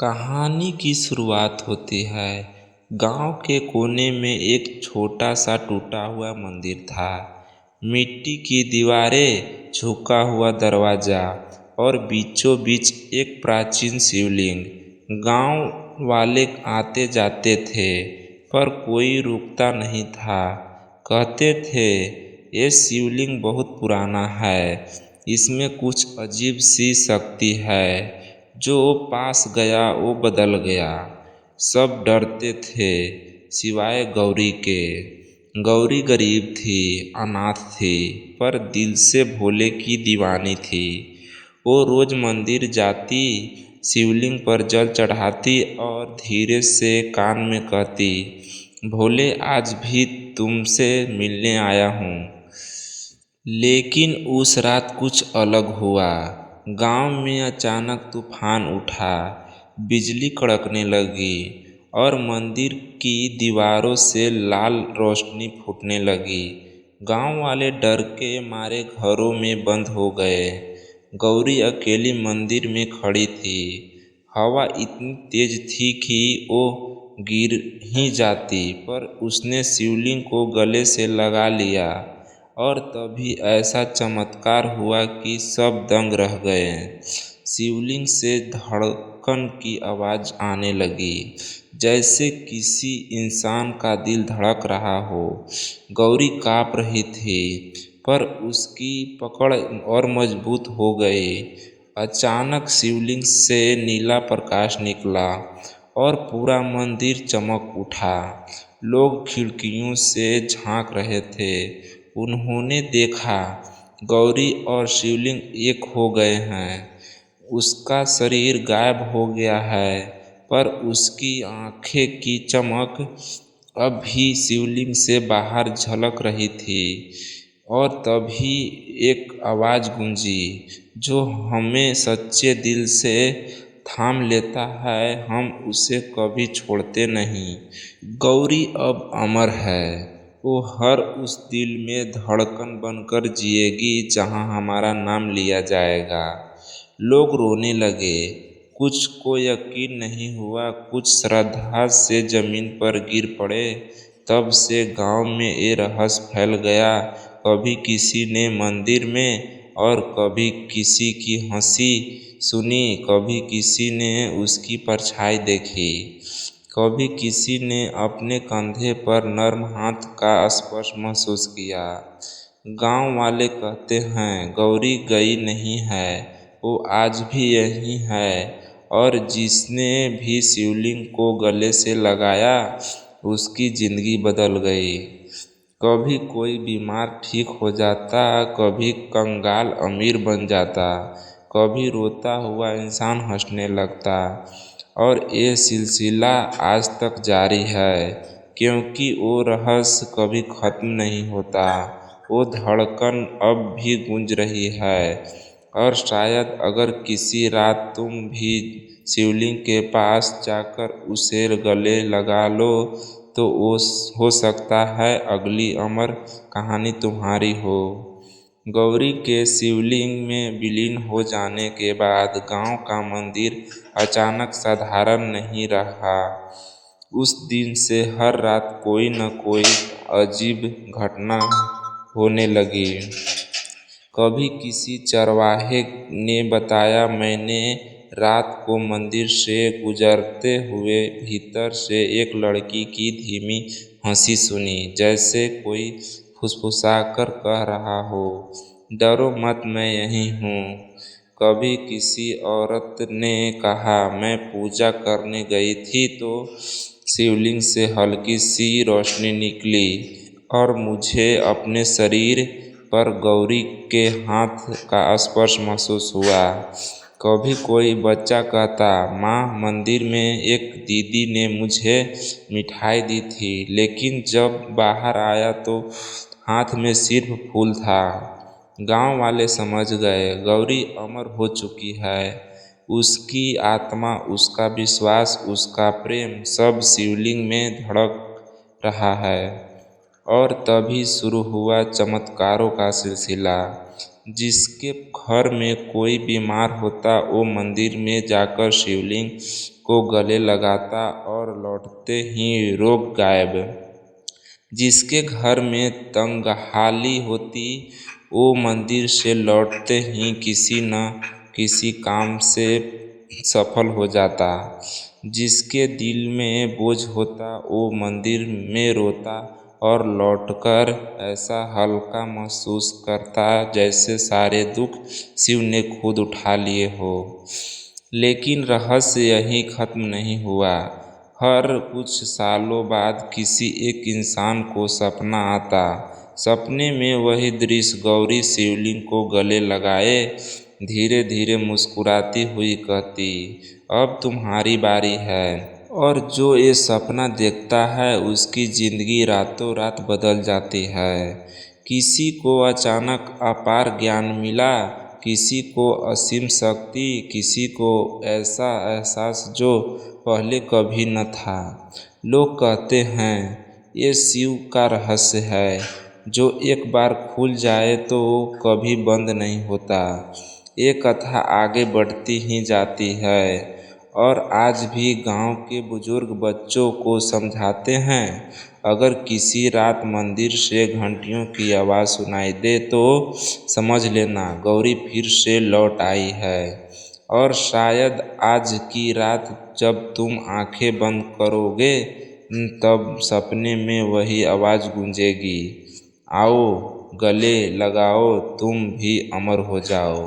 कहानी की शुरुआत होती है। गांव के कोने में एक छोटा सा टूटा हुआ मंदिर था। मिट्टी की दीवारें, झुका हुआ दरवाजा और बीचों बीच एक प्राचीन शिवलिंग। गांव वाले आते जाते थे, पर कोई रुकता नहीं था। कहते थे, ये शिवलिंग बहुत पुराना है, इसमें कुछ अजीब सी शक्ति है। जो पास गया वो बदल गया। सब डरते थे, सिवाय गौरी के। गौरी गरीब थी, अनाथ थी, पर दिल से भोले की दीवानी थी। वो रोज मंदिर जाती, शिवलिंग पर जल चढ़ाती और धीरे से कान में कहती, भोले आज भी तुमसे मिलने आया हूँ। लेकिन उस रात कुछ अलग हुआ। गांव में अचानक तूफान उठा, बिजली कड़कने लगी और मंदिर की दीवारों से लाल रोशनी फूटने लगी। गांव वाले डर के मारे घरों में बंद हो गए। गौरी अकेली मंदिर में खड़ी थी। हवा इतनी तेज थी कि वो गिर ही जाती, पर उसने शिवलिंग को गले से लगा लिया। और तभी ऐसा चमत्कार हुआ कि सब दंग रह गए। शिवलिंग से धड़कन की आवाज़ आने लगी, जैसे किसी इंसान का दिल धड़क रहा हो। गौरी काँप रही थी, पर उसकी पकड़ और मजबूत हो गई। अचानक शिवलिंग से नीला प्रकाश निकला और पूरा मंदिर चमक उठा। लोग खिड़कियों से झांक रहे थे। उन्होंने देखा, गौरी और शिवलिंग एक हो गए हैं। उसका शरीर गायब हो गया है, पर उसकी आँखें की चमक अब भी शिवलिंग से बाहर झलक रही थी। और तभी एक आवाज़ गूंजी, जो हमें सच्चे दिल से थाम लेता है, हम उसे कभी छोड़ते नहीं। गौरी अब अमर है। वो हर उस दिल में धड़कन बनकर जिएगी जहाँ हमारा नाम लिया जाएगा। लोग रोने लगे। कुछ को यकीन नहीं हुआ, कुछ श्रद्धा से जमीन पर गिर पड़े। तब से गांव में ये रहस्य फैल गया। कभी किसी ने मंदिर में और कभी किसी की हंसी सुनी, कभी किसी ने उसकी परछाई देखी, कभी किसी ने अपने कंधे पर नर्म हाथ का स्पर्श महसूस किया। गांव वाले कहते हैं, गौरी गई नहीं है, वो आज भी यही है। और जिसने भी शिवलिंग को गले से लगाया, उसकी जिंदगी बदल गई। कभी कोई बीमार ठीक हो जाता, कभी कंगाल अमीर बन जाता, कभी रोता हुआ इंसान हंसने लगता। और ये सिलसिला आज तक जारी है, क्योंकि वो रहस्य कभी खत्म नहीं होता। वो धड़कन अब भी गूंज रही है। और शायद अगर किसी रात तुम भी शिवलिंग के पास जाकर उसे गले लगा लो, तो वो हो सकता है अगली अमर कहानी तुम्हारी हो। गौरी के शिवलिंग में विलीन हो जाने के बाद गांव का मंदिर अचानक साधारण नहीं रहा। उस दिन से हर रात कोई न कोई अजीब घटना होने लगी। कभी किसी चरवाहे ने बताया, मैंने रात को मंदिर से गुजरते हुए भीतर से एक लड़की की धीमी हंसी सुनी, जैसे कोई फुसफुसाकर कह रहा हो, डरो मत, मैं यहीं हूँ। कभी किसी औरत ने कहा, मैं पूजा करने गई थी तो शिवलिंग से हल्की सी रोशनी निकली और मुझे अपने शरीर पर गौरी के हाथ का स्पर्श महसूस हुआ। कभी कोई बच्चा कहता, माँ, मंदिर में एक दीदी ने मुझे मिठाई दी थी, लेकिन जब बाहर आया तो हाथ में सिर्फ फूल था। गांव वाले समझ गए, गौरी अमर हो चुकी है। उसकी आत्मा, उसका विश्वास, उसका प्रेम सब शिवलिंग में धड़क रहा है। और तभी शुरू हुआ चमत्कारों का सिलसिला। जिसके घर में कोई बीमार होता वो मंदिर में जाकर शिवलिंग को गले लगाता और लौटते ही रोग गायब। जिसके घर में तंगहाली होती वो मंदिर से लौटते ही किसी न किसी काम से सफल हो जाता। जिसके दिल में बोझ होता वो मंदिर में रोता और लौटकर ऐसा हल्का महसूस करता जैसे सारे दुख शिव ने खुद उठा लिए हो। लेकिन रहस्य यहीं खत्म नहीं हुआ। हर कुछ सालों बाद किसी एक इंसान को सपना आता। सपने में वही दृश्य गौरी शिवलिंग को गले लगाए धीरे धीरे मुस्कुराती हुई कहती, अब तुम्हारी बारी है। और जो ये सपना देखता है उसकी जिंदगी रातों रात बदल जाती है। किसी को अचानक अपार ज्ञान मिला, किसी को असीम शक्ति, किसी को ऐसा एहसास जो पहले कभी न था। लोग कहते हैं ये शिव का रहस्य है, जो एक बार खुल जाए तो कभी बंद नहीं होता। ये कथा आगे बढ़ती ही जाती है और आज भी गांव के बुजुर्ग बच्चों को समझाते हैं, अगर किसी रात मंदिर से घंटियों की आवाज़ सुनाई दे तो समझ लेना गौरी फिर से लौट आई है। और शायद आज की रात जब तुम आंखें बंद करोगे तब सपने में वही आवाज़ गूंजेगी, आओ गले लगाओ तुम भी अमर हो जाओ।